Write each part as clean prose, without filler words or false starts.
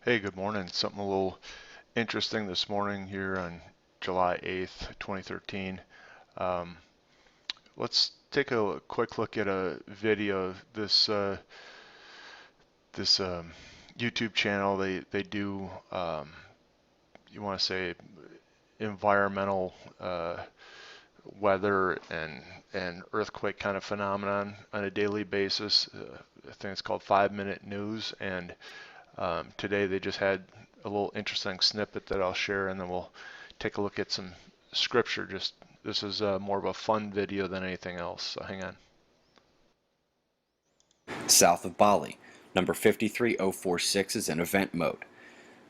Hey, good morning. Something a little interesting this morning here on July 8th, 2013. Um, let's take a quick look at a video. This YouTube channel, they do, you want to say, environmental weather and earthquake kind of phenomenon on a daily basis. I think it's called 5 Minute News, and today they just had a little interesting snippet that I'll share, and then we'll take a look at some scripture. Just this is more of a fun video than anything else. So hang on. South of Bali. Number 53046 is in event mode.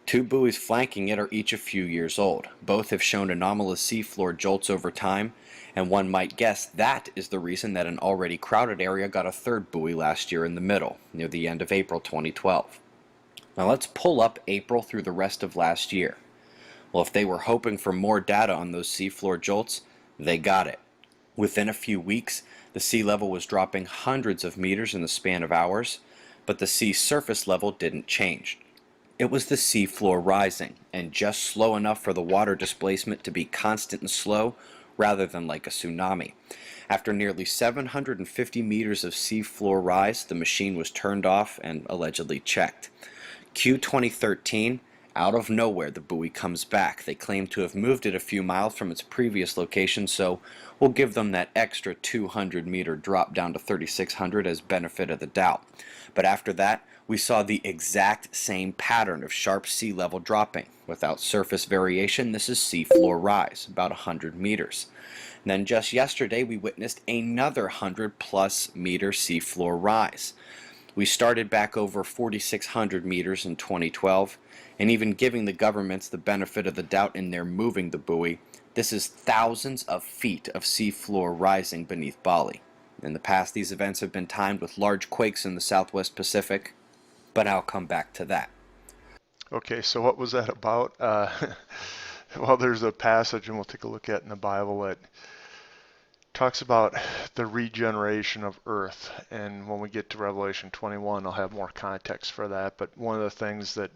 Two buoys flanking it are each a few years old. Both have shown anomalous seafloor jolts over time, and one might guess that is the reason that an already crowded area got a third buoy last year in the middle, near the end of April 2012. Now let's pull up April through the rest of last year. Well, if they were hoping for more data on those seafloor jolts, they got it. Within a few weeks, the sea level was dropping hundreds of meters in the span of hours, but the sea surface level didn't change. It was the sea floor rising, and just slow enough for the water displacement to be constant and slow, rather than like a tsunami. After nearly 750 meters of sea floor rise, the machine was turned off and allegedly checked. Q 2013, out of nowhere the buoy comes back. They claim to have moved it a few miles from its previous location, so we'll give them that extra 200-meter drop down to 3600 as benefit of the doubt. But after that, we saw the exact same pattern of sharp sea level dropping. Without surface variation, this is sea floor rise, about 100 meters. And then just yesterday, we witnessed another 100-plus meter seafloor rise. We started back over 4,600 meters in 2012, and even giving the governments the benefit of the doubt in their moving the buoy, this is thousands of feet of seafloor rising beneath Bali. In the past, these events have been timed with large quakes in the Southwest Pacific, but I'll come back to that. Okay, so what was that about? Well, there's a passage, and we'll take a look at in the Bible that talks about the regeneration of earth. And when we get to Revelation 21, I'll have more context for that. But one of the things that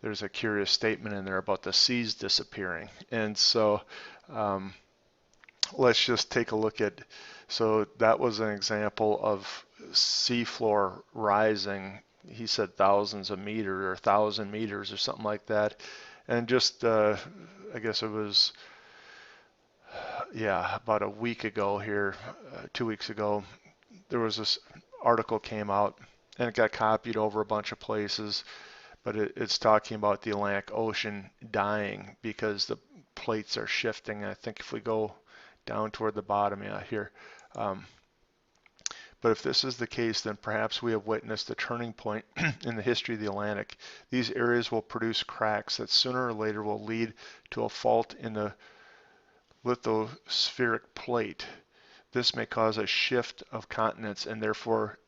there's a curious statement in there about the seas disappearing. And so um, let's just take a look at, so that was an example of seafloor rising. He said thousands of meters or 1,000 meters or something like that. And just, I guess it was, yeah, about a week ago here, 2 weeks ago, there was this article came out and it got copied over a bunch of places, but it's talking about the Atlantic Ocean dying because the plates are shifting. I think if we go down toward the bottom, yeah, here. Um, but if this is the case, then perhaps we have witnessed a turning point in the history of the Atlantic. These areas will produce cracks that sooner or later will lead to a fault in the lithospheric plate. This may cause a shift of continents and therefore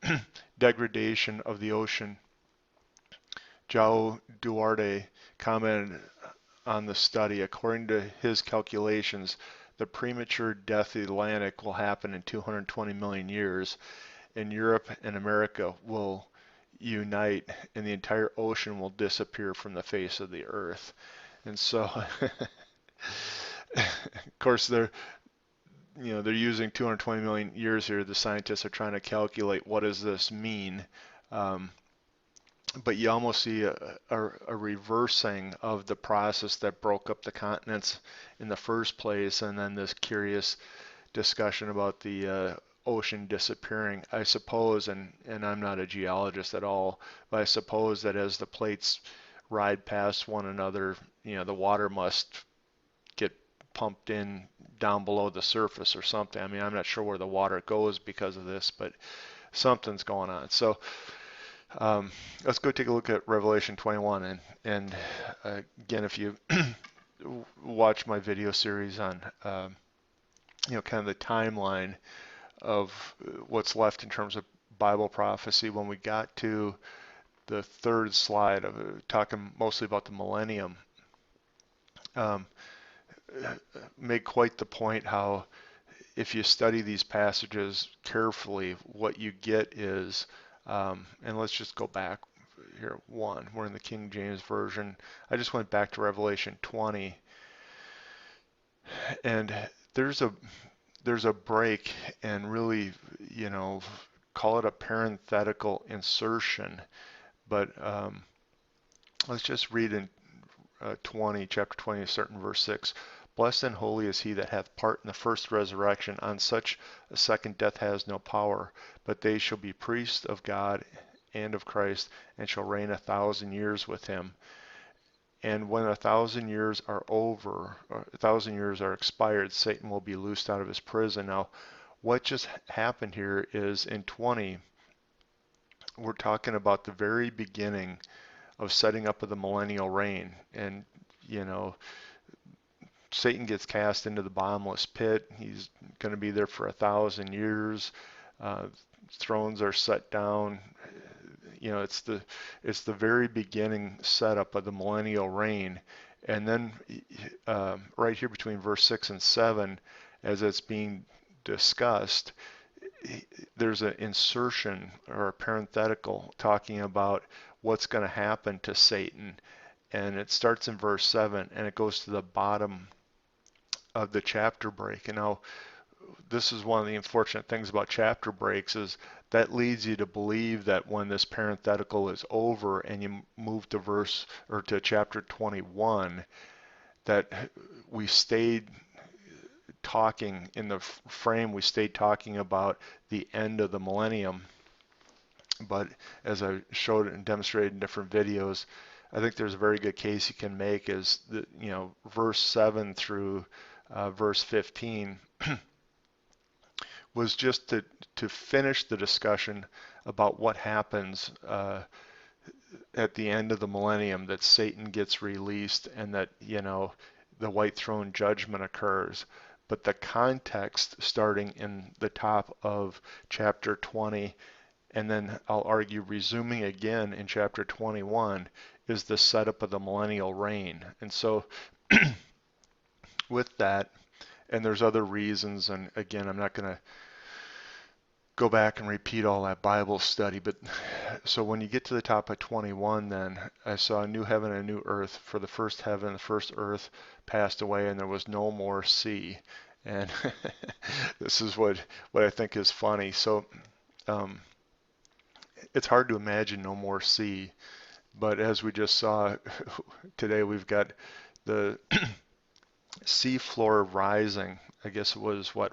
degradation of the ocean. João Duarte commented on the study. According to his calculations, the premature death of the Atlantic will happen in 220 million years, and Europe and America will unite, and the entire ocean will disappear from the face of the earth. And so, of course, they're using 220 million years here. The scientists are trying to calculate what does this mean. Um, but you almost see a reversing of the process that broke up the continents in the first place, and then this curious discussion about the ocean disappearing. I suppose, and I'm not a geologist at all, but I suppose that as the plates ride past one another, the water must get pumped in down below the surface or something. I mean, I'm not sure where the water goes because of this, but something's going on. So let's go take a look at Revelation 21. And again, if you watch my video series on, kind of the timeline of what's left in terms of Bible prophecy, when we got to the third slide of talking mostly about the millennium, um, made quite the point how if you study these passages carefully, what you get is, and let's just go back here, 1. We're in the King James Version. I just went back to Revelation 20, and there's a there's a break, and really, you know, call it a parenthetical insertion, but let's just read in 20, chapter 20, certain verse 6. Blessed and holy is he that hath part in the first resurrection. On such a second death has no power, but they shall be priests of God and of Christ, and shall reign 1,000 years with him. And when 1,000 years are over, or 1,000 years are expired, Satan will be loosed out of his prison. Now, what just happened here is in 20, we're talking about the very beginning of setting up of the millennial reign. And, you know, Satan gets cast into the bottomless pit. He's going to be there for 1,000 years. Uh, Thrones are set down. You know, it's the very beginning setup of the millennial reign. And then right here between verse 6 and 7, as it's being discussed, there's an insertion or a parenthetical talking about what's going to happen to Satan. And it starts in verse 7 and it goes to the bottom of the chapter break. And now this is one of the unfortunate things about chapter breaks is that leads you to believe that when this parenthetical is over and you move to verse or to chapter 21, that we stayed talking in the frame, we stayed talking about the end of the millennium. But as I showed and demonstrated in different videos, I think there's a very good case you can make is that, you know, verse 7 through verse 15 was just to finish the discussion about what happens at the end of the millennium, that Satan gets released and that, you know, the white throne judgment occurs. But the context starting in the top of chapter 20, and then I'll argue resuming again in chapter 21, is the setup of the millennial reign. And so with that, and there's other reasons, and again, I'm not going to go back and repeat all that Bible study. But so when you get to the top of 21, then I saw a new heaven and a new earth. For the first heaven, the first earth passed away, and there was no more sea. And this is what I think is funny. So um, it's hard to imagine no more sea. But as we just saw today, we've got the sea floor rising. I guess it was what,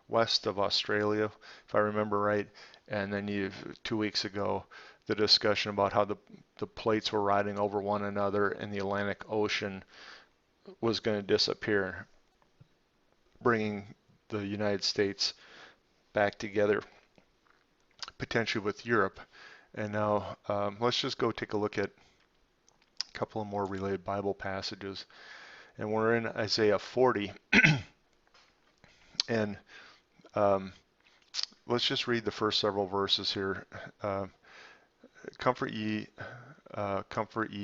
west of Australia, if I remember right. And then 2 weeks ago, the discussion about how the plates were riding over one another and the Atlantic Ocean was going to disappear, bringing the United States back together, potentially with Europe. And now let's just go take a look at a couple of more related Bible passages. And we're in Isaiah 40. And um, let's just read the first several verses here. Uh, comfort ye,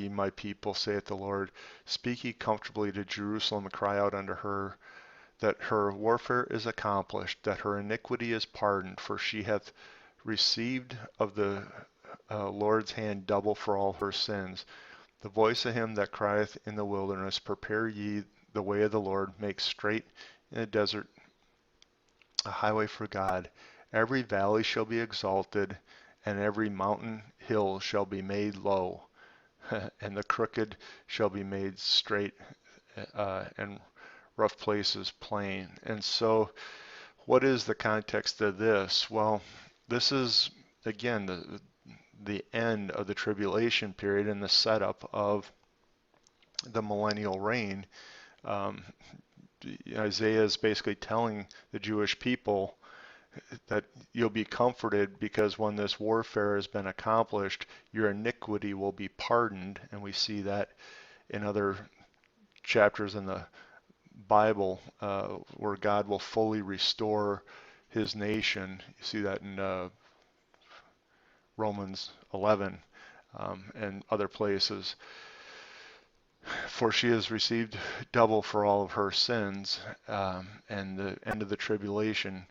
my people, saith the Lord. Speak ye comfortably to Jerusalem, and cry out unto her, that her warfare is accomplished, that her iniquity is pardoned, for she hath received of the Lord's hand double for all her sins. The voice of him that crieth in the wilderness, prepare ye the way of the Lord, make straight in the desert a highway for God. Every valley shall be exalted, and every mountain hill shall be made low, and the crooked shall be made straight, and rough places plain. And so, what is the context of this? Well, this is again the end of the tribulation period and the setup of the millennial reign. Um, Isaiah is basically telling the Jewish people that you'll be comforted because when this warfare has been accomplished, your iniquity will be pardoned. And we see that in other chapters in the Bible where God will fully restore his nation. You see that in Romans 11 and other places. For she has received double for all of her sins, and the end of the tribulation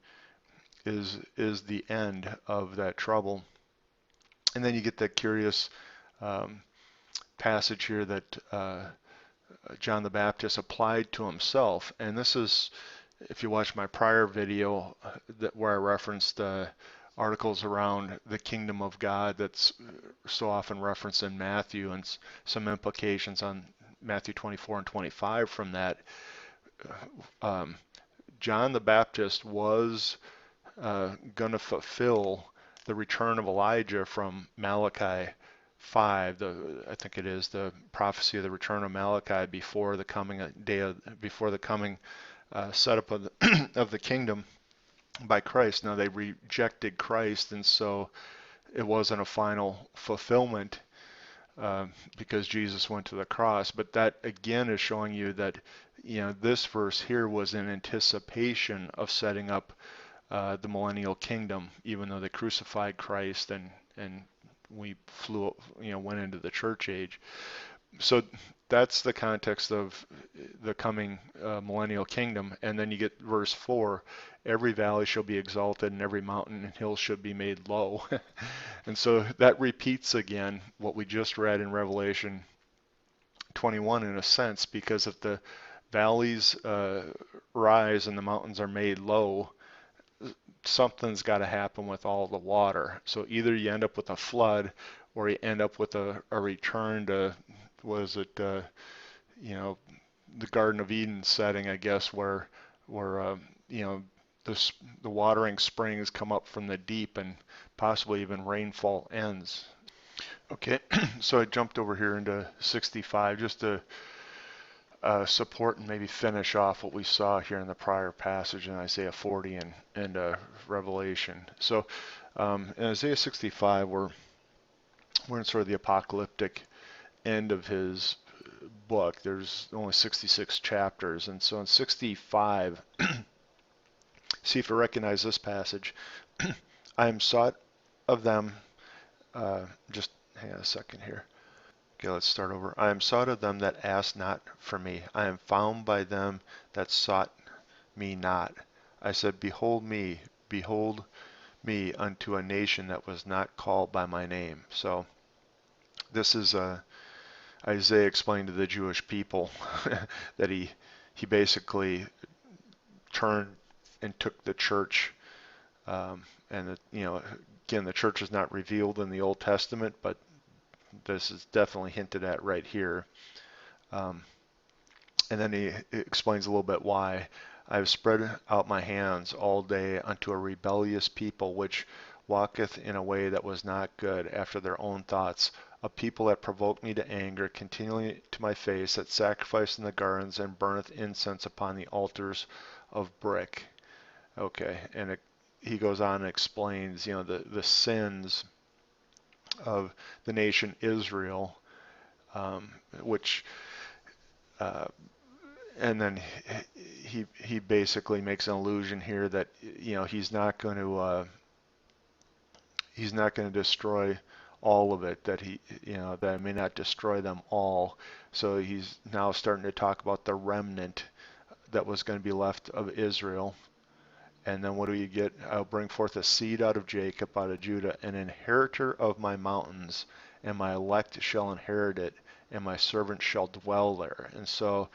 is the end of that trouble. And then you get that curious um, passage here that John the Baptist applied to himself. And this is, if you watch my prior video where I referenced articles around the kingdom of God that's so often referenced in Matthew, and some implications on Matthew 24 and 25 from that. Um, John the Baptist was going to fulfill the return of Elijah from Malachi 5. I think it is the prophecy of the return of Malachi before the coming before the coming setup of of the kingdom by Christ. Now they rejected Christ, and so it wasn't a final fulfillment because Jesus went to the cross. But that again is showing you that this verse here was in anticipation of setting up the millennial kingdom, even though they crucified Christ and we went into the church age. So that's the context of the coming millennial kingdom. And then you get verse 4, every valley shall be exalted and every mountain and hill shall be made low. And so that repeats again what we just read in Revelation 21 in a sense, because if the valleys rise and the mountains are made low, something's got to happen with all the water. So either you end up with a flood or you end up with a return to, was it, you know, the Garden of Eden setting, I guess, where you know, the watering springs come up from the deep and possibly even rainfall ends. Okay, so I jumped over here into 65 just to support and maybe finish off what we saw here in the prior passage in Isaiah 40 and Revelation. So in Isaiah 65, we're in sort of the apocalyptic end of his book. There's only 66 chapters, and so in 65, see if you recognize this passage. I am sought of them. Just hang on a second here. Okay, let's start over. I am sought of them that asked not for me. I am found by them that sought me not. I said, behold me unto a nation that was not called by my name. So this is Isaiah explained to the Jewish people that he basically turned and took the church, and again, the church is not revealed in the Old Testament, but this is definitely hinted at right here. Um, and then he explains a little bit why. I have spread out my hands all day unto a rebellious people, which walketh in a way that was not good after their own thoughts, a people that provoke me to anger continually to my face, that sacrifice in the gardens and burneth incense upon the altars of brick. Okay, and he goes on and explains, the sins of the nation Israel, which uh, and then he basically makes an allusion here that he's not going to destroy all of it, that that may not destroy them all. So he's now starting to talk about the remnant that was going to be left of Israel. And then what do you get? I'll bring forth a seed out of Jacob, out of Judah, an inheritor of my mountains, and my elect shall inherit it, and my servant shall dwell there. And so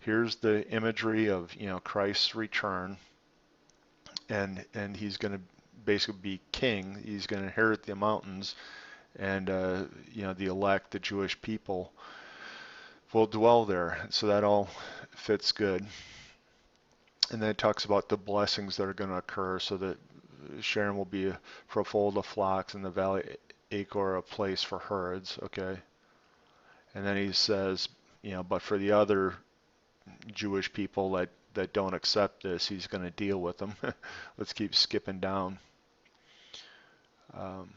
here's the imagery of Christ's return, and he's going to basically be king. He's going to inherit the mountains, and the elect, the Jewish people, will dwell there. So that all fits good. And then it talks about the blessings that are going to occur, so that Sharon will be for a fold of flocks, and the valley Achor a place for herds. Okay, and then he says, but for the other Jewish people that don't accept this, he's going to deal with them. Let's keep skipping down. Um,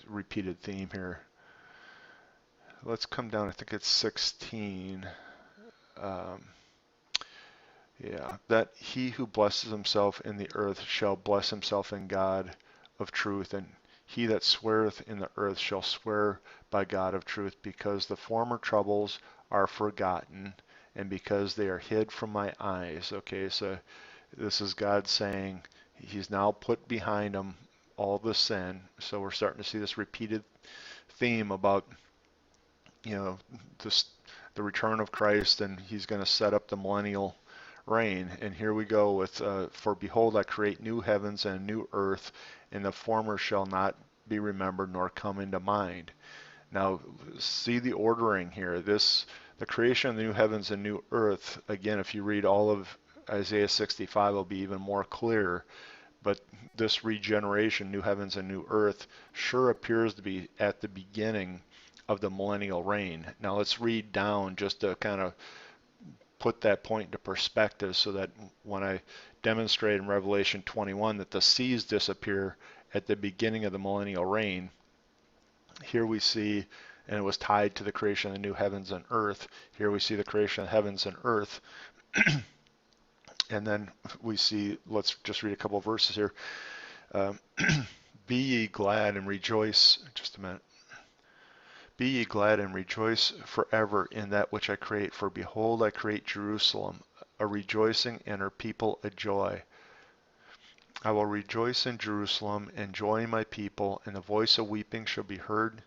Repeated theme here. Let's come down. I think it's 16. Um, yeah, that he who blesses himself in the earth shall bless himself in God of truth, and he that sweareth in the earth shall swear by God of truth, because the former troubles are forgotten, and because they are hid from my eyes. Okay, so this is God saying he's now put behind him all the sin. So we're starting to see this repeated theme about, you know, this the return of Christ, and he's going to set up the millennial reign. And here we go with, for behold, I create new heavens and a new earth, and the former shall not be remembered nor come into mind. Now, see the ordering here. The creation of the new heavens and new earth, again, if you read all of Isaiah 65, will be even more clear. But this regeneration, new heavens and new earth, sure appears to be at the beginning of the millennial reign. Now let's read down just to kind of put that point into perspective, so that when I demonstrate in Revelation 21 that the seas disappear at the beginning of the millennial reign, here we see, and it was tied to the creation of the new heavens and earth. Here we see the creation of heavens and earth. And then we see, let's just read a couple of verses here. Um, Be ye glad and rejoice. Just a minute. Be ye glad and rejoice forever in that which I create. For behold, I create Jerusalem a rejoicing, and her people a joy. I will rejoice in Jerusalem and joy in my people, and the voice of weeping shall be heard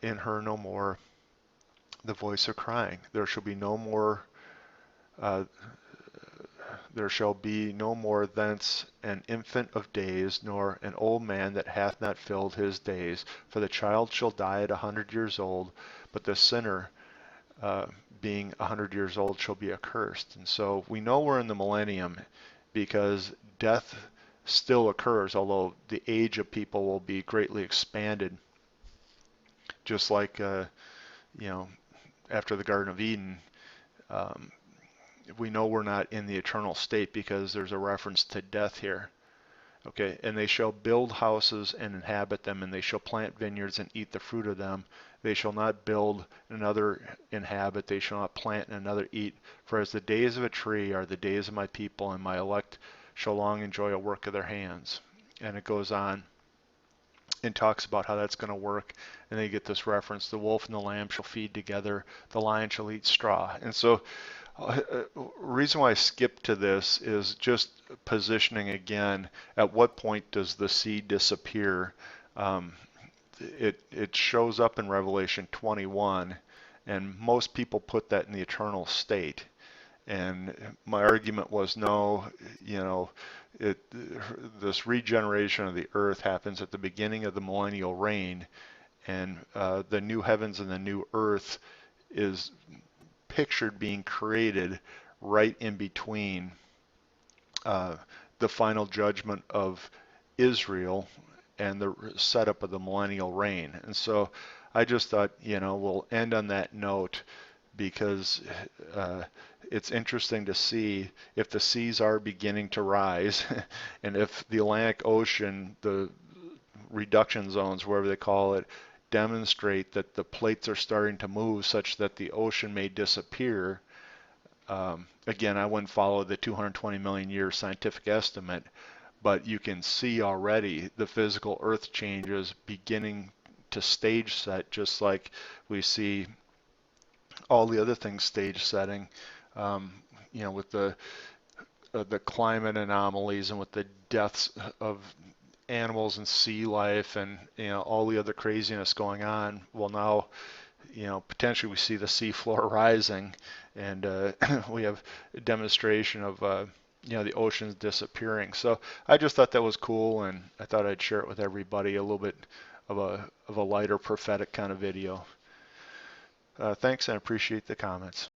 in her no more. The voice of crying. There shall be no more. Uh, There shall be no more thence an infant of days, nor an old man that hath not filled his days. For the child shall die at 100 years old, but the sinner, uh, being 100 years old, shall be accursed. And so we know we're in the millennium because death still occurs, although the age of people will be greatly expanded, just like, you know, after the Garden of Eden. Um, we know we're not in the eternal state because there's a reference to death here. Okay, and they shall build houses and inhabit them, and they shall plant vineyards and eat the fruit of them. They shall not build and another inhabit, they shall not plant and another eat. For as the days of a tree are the days of my people, and my elect shall long enjoy a work of their hands. And it goes on and talks about how that's going to work. And they get this reference: the wolf and the lamb shall feed together, the lion shall eat straw. And so reason why I skipped to this is just positioning again. At what point does the seed disappear? Um, it shows up in Revelation 21, and most people put that in the eternal state. And my argument was, no, you know, it, this regeneration of the earth happens at the beginning of the millennial reign, and the new heavens and the new earth is pictured being created right in between uh, the final judgment of Israel and the setup of the millennial reign. And so I just thought, we'll end on that note because uh, it's interesting to see if the seas are beginning to rise and if the Atlantic Ocean, the reduction zones, wherever they call it, demonstrate that the plates are starting to move such that the ocean may disappear. Again, I wouldn't follow the 220 million year scientific estimate, but you can see already the physical earth changes beginning to stage set, just like we see all the other things stage setting, um, with the climate anomalies and with the deaths of animals and sea life and all the other craziness going on. Well, now potentially we see the sea floor rising, and we have a demonstration of the oceans disappearing. So I just thought that was cool, and I thought I'd share it with everybody. A little bit of a lighter prophetic kind of video. Thanks, and I appreciate the comments.